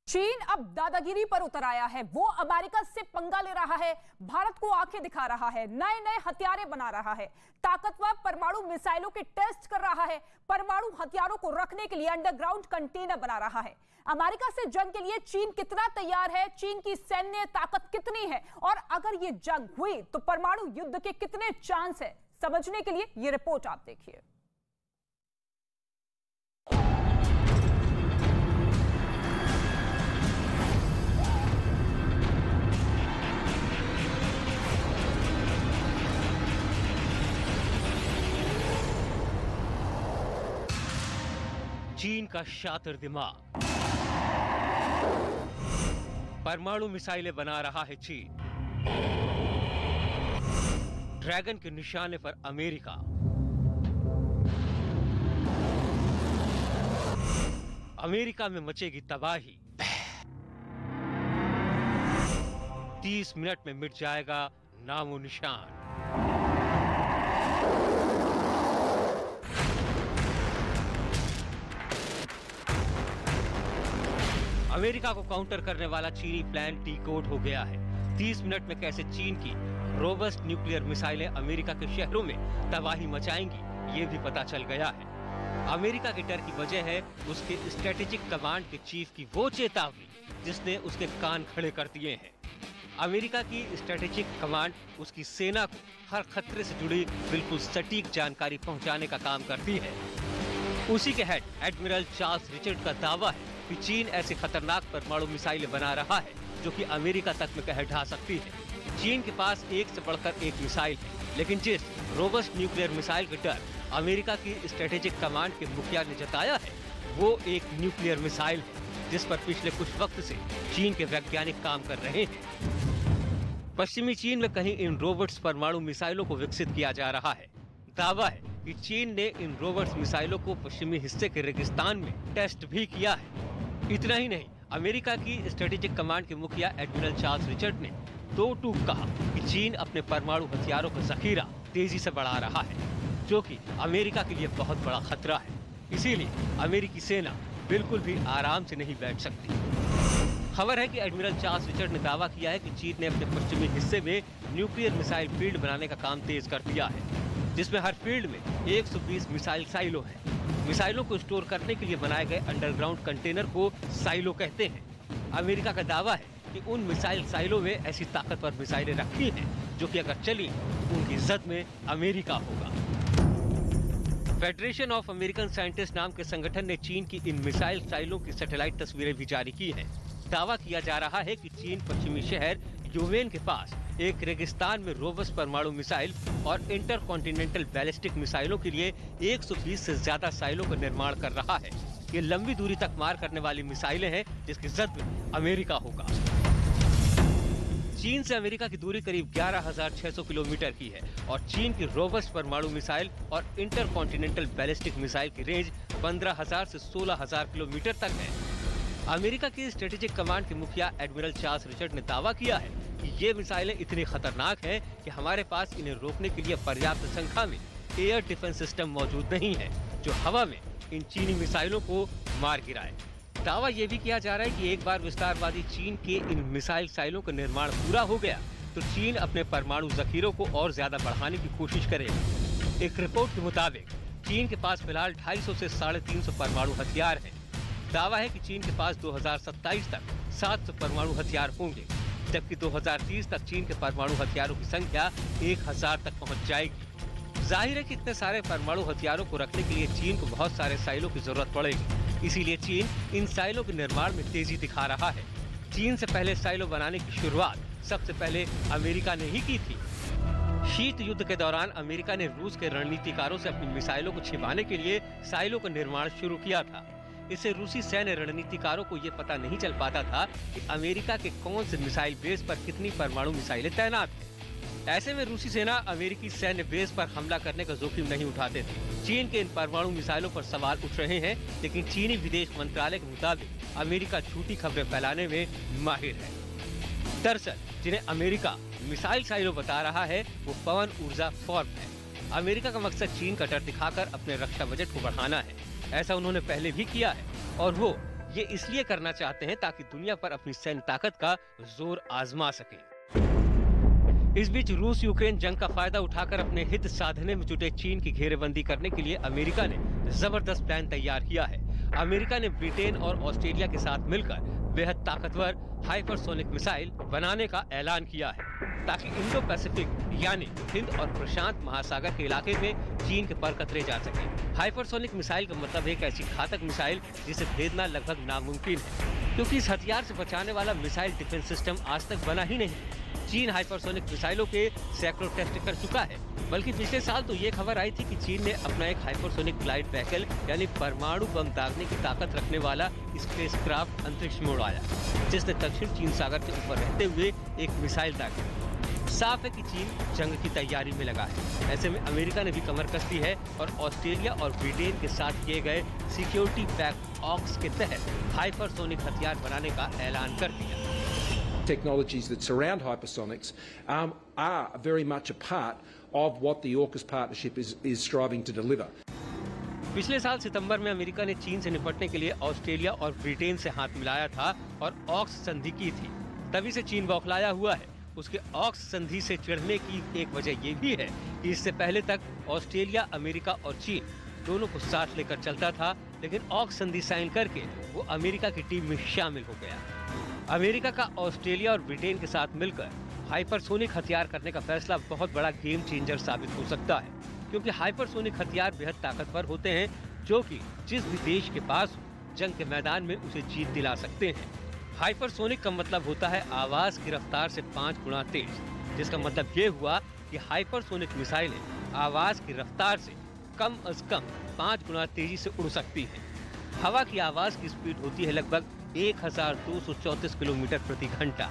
चीन अब दादागिरी पर उतर आया है। वो अमेरिका से पंगा ले रहा है, भारत को आंखें दिखा रहा है, नए नए हथियारे बना रहा है, ताकतवर परमाणु मिसाइलों के टेस्ट कर रहा है, परमाणु हथियारों को रखने के लिए अंडरग्राउंड कंटेनर बना रहा है। अमेरिका से जंग के लिए चीन कितना तैयार है, चीन की सैन्य ताकत कितनी है और अगर ये जंग हुई तो परमाणु युद्ध के कितने चांस है, समझने के लिए ये रिपोर्ट आप देखिए। चीन का शातिर दिमाग, परमाणु मिसाइलें बना रहा है चीन। ड्रैगन के निशाने पर अमेरिका। अमेरिका में मचेगी तबाही। 30 मिनट में मिट जाएगा नामो निशान। अमेरिका को काउंटर करने वाला चीनी प्लान डिकोड हो गया है। 30 मिनट में कैसे चीन की रोबस्ट न्यूक्लियर मिसाइलें अमेरिका के शहरों में तबाही मचाएंगी, ये भी पता चल गया है। अमेरिका के डर की वजह है उसके स्ट्रेटेजिक कमांड के चीफ की वो चेतावनी जिसने उसके कान खड़े कर दिए हैं। अमेरिका की स्ट्रेटेजिक कमांड उसकी सेना को हर खतरे से जुड़ी बिल्कुल सटीक जानकारी पहुंचाने का काम करती है। उसी के हेड एडमिरल चार्ल्स रिचर्ड का दावा है कि चीन ऐसे खतरनाक परमाणु मिसाइलें बना रहा है जो कि अमेरिका तक में कहर ढा सकती है। चीन के पास एक से बढ़कर एक मिसाइल है, लेकिन जिस रोबस्ट न्यूक्लियर मिसाइल का डर अमेरिका की स्ट्रेटेजिक कमांड के मुखिया ने जताया है वो एक न्यूक्लियर मिसाइल है जिस पर पिछले कुछ वक्त से चीन के वैज्ञानिक काम कर रहे हैं। पश्चिमी चीन में कहीं इन रोबोट्स परमाणु मिसाइलों को विकसित किया जा रहा है। दावा है कि चीन ने इन रोबोट्स मिसाइलों को पश्चिमी हिस्से के रेगिस्तान में टेस्ट भी किया है। इतना ही नहीं, अमेरिका की स्ट्रेटेजिक कमांड के मुखिया एडमिरल चार्ल्स रिचर्ड ने दो टूक कहा कि चीन अपने परमाणु हथियारों का जखीरा तेजी से बढ़ा रहा है, जो कि अमेरिका के लिए बहुत बड़ा खतरा है। इसीलिए अमेरिकी सेना बिल्कुल भी आराम से नहीं बैठ सकती। खबर है कि एडमिरल चार्ल्स रिचर्ड ने दावा किया है कि चीन ने अपने पश्चिमी हिस्से में न्यूक्लियर मिसाइल फील्ड बनाने का काम तेज कर दिया है, जिसमें हर फील्ड में 120 मिसाइल साइलो है। मिसाइलों को स्टोर करने के लिए बनाए गए अंडरग्राउंड कंटेनर को साइलो कहते हैं। अमेरिका का दावा है कि उन मिसाइल साइलो में ऐसी ताकतवर मिसाइलें रखी हैं जो कि अगर चली उनकी जद में अमेरिका होगा। फेडरेशन ऑफ अमेरिकन साइंटिस्ट नाम के संगठन ने चीन की इन मिसाइल साइलों की सैटेलाइट तस्वीरें भी जारी की हैं। दावा किया जा रहा है कि चीन पश्चिमी शहर यूवेन के पास एक रेगिस्तान में रोबस्ट परमाणु मिसाइल और इंटरकॉन्टिनेंटल बैलिस्टिक मिसाइलों के लिए 120 से ज्यादा साइलों का निर्माण कर रहा है। ये लंबी दूरी तक मार करने वाली मिसाइलें हैं जिसकी जद में अमेरिका होगा। चीन से अमेरिका की दूरी करीब 11,600 किलोमीटर की है और चीन की रोबस्ट परमाणु मिसाइल और इंटरकॉन्टिनेंटल बैलिस्टिक मिसाइल की रेंज 15,000 से 16,000 किलोमीटर तक है। अमेरिका की स्ट्रेटेजिक कमांड के मुखिया एडमिरल चार्ल्स रिचर्ड ने दावा किया है कि ये मिसाइलें इतनी खतरनाक हैं कि हमारे पास इन्हें रोकने के लिए पर्याप्त संख्या में एयर डिफेंस सिस्टम मौजूद नहीं है जो हवा में इन चीनी मिसाइलों को मार गिराए। दावा ये भी किया जा रहा है कि एक बार विस्तारवादी चीन के इन मिसाइल साइलों का निर्माण पूरा हो गया तो चीन अपने परमाणु जखीरों को और ज्यादा बढ़ाने की कोशिश करेगा। एक रिपोर्ट के मुताबिक चीन के पास फिलहाल 250 से 350 परमाणु हथियार हैं। दावा है कि चीन के पास 2027 तक 700 परमाणु हथियार होंगे, जबकि 2030 तक चीन के परमाणु हथियारों की संख्या 1000 तक पहुंच जाएगी। जाहिर है कि इतने सारे परमाणु हथियारों को रखने के लिए चीन को बहुत सारे साइलों की जरूरत पड़ेगी। इसीलिए चीन इन साइलों के निर्माण में तेजी दिखा रहा है। चीन से पहले साइलो बनाने की शुरुआत सबसे पहले अमेरिका ने ही की थी। शीत युद्ध के दौरान अमेरिका ने रूस के रणनीतिकारों से अपनी मिसाइलों को छिपाने के लिए साइलों का निर्माण शुरू किया था। इससे रूसी सैन्य रणनीतिकारों को ये पता नहीं चल पाता था कि अमेरिका के कौन से मिसाइल बेस पर कितनी परमाणु मिसाइलें तैनात हैं। ऐसे में रूसी सेना अमेरिकी सैन्य बेस पर हमला करने का जोखिम नहीं उठाते थे। चीन के इन परमाणु मिसाइलों पर सवाल उठ रहे हैं, लेकिन चीनी विदेश मंत्रालय के मुताबिक अमेरिका झूठी खबरें फैलाने में माहिर है। दरअसल जिन्हें अमेरिका मिसाइल साइलो बता रहा है वो पवन ऊर्जा फॉर्म है। अमेरिका का मकसद चीन का डर दिखाकर अपने रक्षा बजट को बढ़ाना है। ऐसा उन्होंने पहले भी किया है और वो ये इसलिए करना चाहते हैं ताकि दुनिया पर अपनी सैन्य ताकत का जोर आजमा सके। इस बीच रूस यूक्रेन जंग का फायदा उठाकर अपने हित साधने में जुटे चीन की घेरेबंदी करने के लिए अमेरिका ने जबरदस्त प्लान तैयार किया है। अमेरिका ने ब्रिटेन और ऑस्ट्रेलिया के साथ मिलकर बेहद ताकतवर हाइपरसोनिक मिसाइल बनाने का ऐलान किया है ताकि इंडो पैसिफिक यानी हिंद और प्रशांत महासागर के इलाके में चीन के पर कतरे जा सके। हाइपरसोनिक मिसाइल का मतलब एक ऐसी घातक मिसाइल जिसे भेदना लगभग नामुमकिन है, क्योंकि इस हथियार से बचाने वाला मिसाइल डिफेंस सिस्टम आज तक बना ही नहीं। चीन हाइपरसोनिक मिसाइलों के सैकड़ों टेस्ट कर चुका है, बल्कि पिछले साल तो ये खबर आई थी कि चीन ने अपना एक हाइपरसोनिक ग्लाइड व्हीकल यानी परमाणु बम दागने की ताकत रखने वाला स्पेसक्राफ्ट अंतरिक्ष में उड़ाया, जिसने दक्षिण चीन सागर के ऊपर रहते हुए एक मिसाइल दागी। साफ है कि चीन जंग की तैयारी में लगा है। ऐसे में अमेरिका ने भी कमर कस दी है और ऑस्ट्रेलिया और ब्रिटेन के साथ किए गए सिक्योरिटी पैक्ट ऑक्स के तहत हाइपरसोनिक हथियार बनाने का ऐलान कर दिया। Technologies that surround hypersonics are very much a part of what the AUKUS partnership is striving to deliver. पिछले साल सितंबर में अमेरिका ने चीन से निपटने के लिए ऑस्ट्रेलिया और ब्रिटेन से हाथ मिलाया था और ऑक्स संधि की थी। तभी से चीन बौखलाया हुआ है। उसके ऑक्स संधि से चिढ़ने की एक वजह ये भी है कि इससे पहले तक ऑस्ट्रेलिया, अमेरिका और चीन दोनों को साथ लेकर चलता था, लेकिन ऑक्स संधि साइन करके वो अमेरिका की टीम में शामिल हो गया। अमेरिका का ऑस्ट्रेलिया और ब्रिटेन के साथ मिलकर हाइपरसोनिक हथियार करने का फैसला बहुत बड़ा गेम चेंजर साबित हो सकता है, क्योंकि हाइपरसोनिक हथियार बेहद ताकतवर होते हैं जो कि जिस भी देश के पास जंग के मैदान में उसे जीत दिला सकते हैं। हाइपरसोनिक का मतलब होता है आवाज की रफ्तार से 5 गुना तेज, जिसका मतलब ये हुआ कि हाइपरसोनिक मिसाइलें आवाज की रफ्तार से कम से कम 5 गुना तेजी से उड़ सकती हैं। हवा की आवाज की स्पीड होती है लगभग 1234 किलोमीटर प्रति घंटा।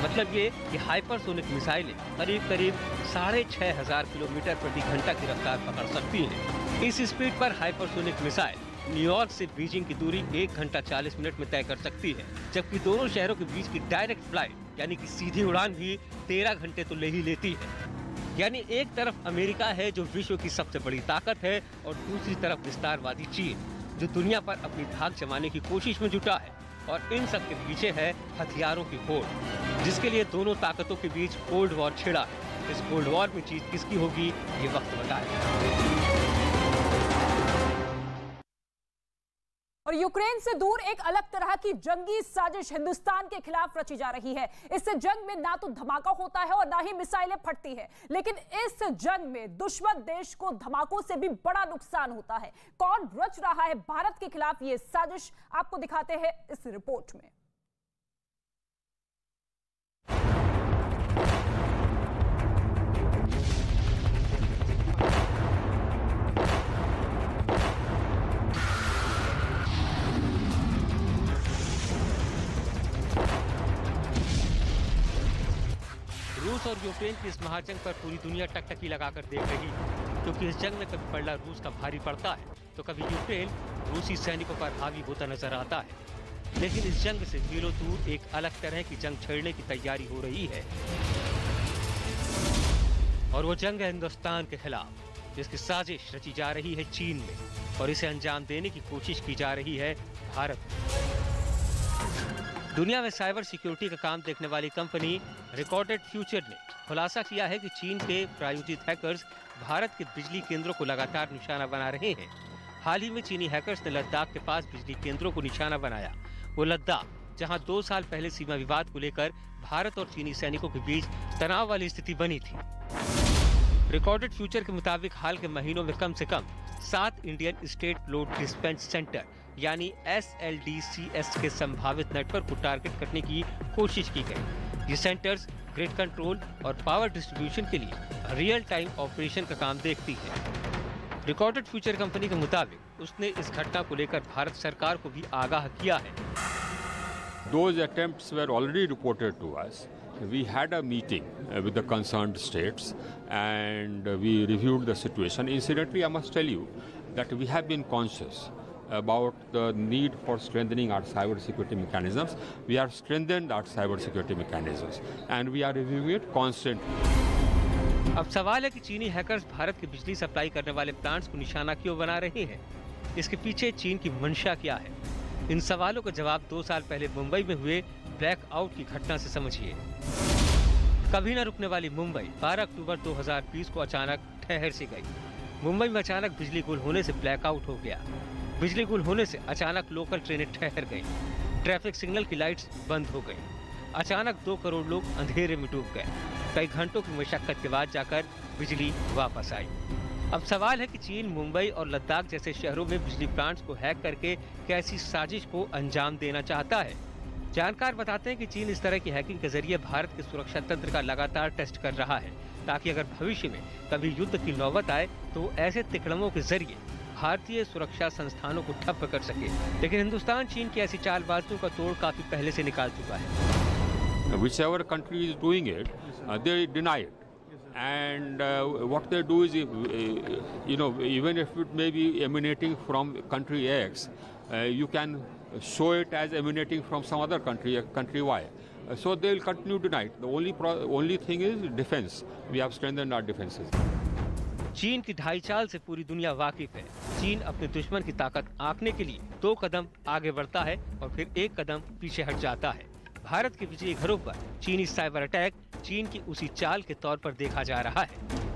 मतलब ये कि हाइपरसोनिक मिसाइलें करीब 6500 किलोमीटर प्रति घंटा की रफ्तार पकड़ सकती हैं। इस स्पीड पर हाइपरसोनिक मिसाइल न्यूयॉर्क से बीजिंग की दूरी 1 घंटा 40 मिनट में तय कर सकती है, जबकि दोनों शहरों के बीच की डायरेक्ट फ्लाइट यानी कि सीधी उड़ान भी 13 घंटे तो ले ही लेती है। यानी एक तरफ अमेरिका है जो विश्व की सबसे बड़ी ताकत है और दूसरी तरफ विस्तारवादी चीन जो दुनिया पर अपनी धाक जमाने की कोशिश में जुटा है, और इन सब के पीछे है हथियारों की होड़, जिसके लिए दोनों ताकतों के बीच कोल्ड वॉर छिड़ा है। इस कोल्ड वॉर में जीत किसकी होगी ये वक्त बताएगा। और यूक्रेन से दूर एक अलग तरह की जंगी साजिश हिंदुस्तान के खिलाफ रची जा रही है। इससे जंग में ना तो धमाका होता है और ना ही मिसाइलें फटती है, लेकिन इस जंग में दुश्मन देश को धमाकों से भी बड़ा नुकसान होता है। कौन रच रहा है भारत के खिलाफ ये साजिश, आपको दिखाते हैं इस रिपोर्ट में। रूस और यूक्रेन की इस महाजंग पर पूरी दुनिया टकटकी लगाकर देख रही है, क्योंकि इस जंग में कभी पलड़ा रूस का भारी पड़ता है तो कभी यूक्रेन रूसी सैनिकों पर हावी होता नजर आता है। लेकिन इस जंग से मीलों दूर एक अलग तरह की जंग छेड़ने की तैयारी हो रही है, और वो जंग है हिंदुस्तान के खिलाफ, जिसकी साजिश रची जा रही है चीन में और इसे अंजाम देने की कोशिश की जा रही है भारत में। दुनिया में साइबर सिक्योरिटी का काम देखने वाली कंपनी रिकॉर्डेड फ्यूचर ने खुलासा किया है कि चीन के प्रायोजित हैकर्स भारत के बिजली केंद्रों को लगातार निशाना बना रहे हैं। हाल ही में चीनी हैकर्स ने लद्दाख के पास बिजली केंद्रों को निशाना बनाया। वो लद्दाख जहां 2 साल पहले सीमा विवाद को लेकर भारत और चीनी सैनिकों के बीच तनाव वाली स्थिति बनी थी। रिकॉर्डेड फ्यूचर के मुताबिक हाल के महीनों में कम से कम 7 Indian state load dispense centre यानी SLDCs के संभावित नेटवर्क को टारगेट करने की कोशिश की गई। ये सेंटर्स ग्रिड कंट्रोल और पावर डिस्ट्रीब्यूशन के लिए रियल टाइम ऑपरेशन का काम देखती है। रिकॉर्डेड फ्यूचर कंपनी के मुताबिक उसने इस घटना को लेकर भारत सरकार को भी आगाह किया है। Those attempts were already reported to us. We had a meeting with the concerned states and we reviewed the situation. Incidentally, I must tell you that we have been conscious about the need for strengthening our cyber security mechanisms. We have strengthened our cyber security mechanisms and we are reviewing it constantly. अब सवाल है कि चीनी hackers Bharat की बिजली supply करने वाले plants को निशाना क्यों बना रहे हैं? इसके पीछे चीन की मंशा क्या है? इन सवालों का जवाब 2 साल पहले मुंबई में हुए ब्लैकआउट की घटना से समझिए। कभी न रुकने वाली मुंबई 12 अक्टूबर 2020 को अचानक ठहर सी गई। मुंबई में अचानक बिजली गुल होने से ब्लैकआउट हो गया। बिजली गुल होने से अचानक लोकल ट्रेनें ठहर गईं। ट्रैफिक सिग्नल की लाइट्स बंद हो गईं। अचानक 2 करोड़ लोग अंधेरे में डूब गए। कई घंटों की मशक्कत के बाद जाकर बिजली वापस आई। अब सवाल है कि चीन मुंबई और लद्दाख जैसे शहरों में बिजली प्लांट्स को हैक करके कैसी साजिश को अंजाम देना चाहता है। जानकार बताते हैं कि चीन इस तरह की हैकिंग के जरिए भारत के सुरक्षा तंत्र का लगातार टेस्ट कर रहा है, ताकि अगर भविष्य में कभी युद्ध की नौबत आए तो ऐसे तिकड़मों के जरिए भारतीय सुरक्षा संस्थानों को ठप्प कर सके। लेकिन हिंदुस्तान चीन की ऐसी चालबाजियों का तोड़ काफी पहले से निकाल चुका है। Whichever country is doing it, they deny it. And what they do is, even if it may be emanating from country X, you can show it as emanating from some other country, country Y. So they will continue to deny it. The only thing is defense. We have strengthened our defenses. चीन की ढाई चाल से पूरी दुनिया वाकिफ है। चीन अपने दुश्मन की ताकत आंकने के लिए 2 कदम आगे बढ़ता है और फिर 1 कदम पीछे हट जाता है। भारत के बिजली घरों पर चीनी साइबर अटैक चीन की उसी चाल के तौर पर देखा जा रहा है।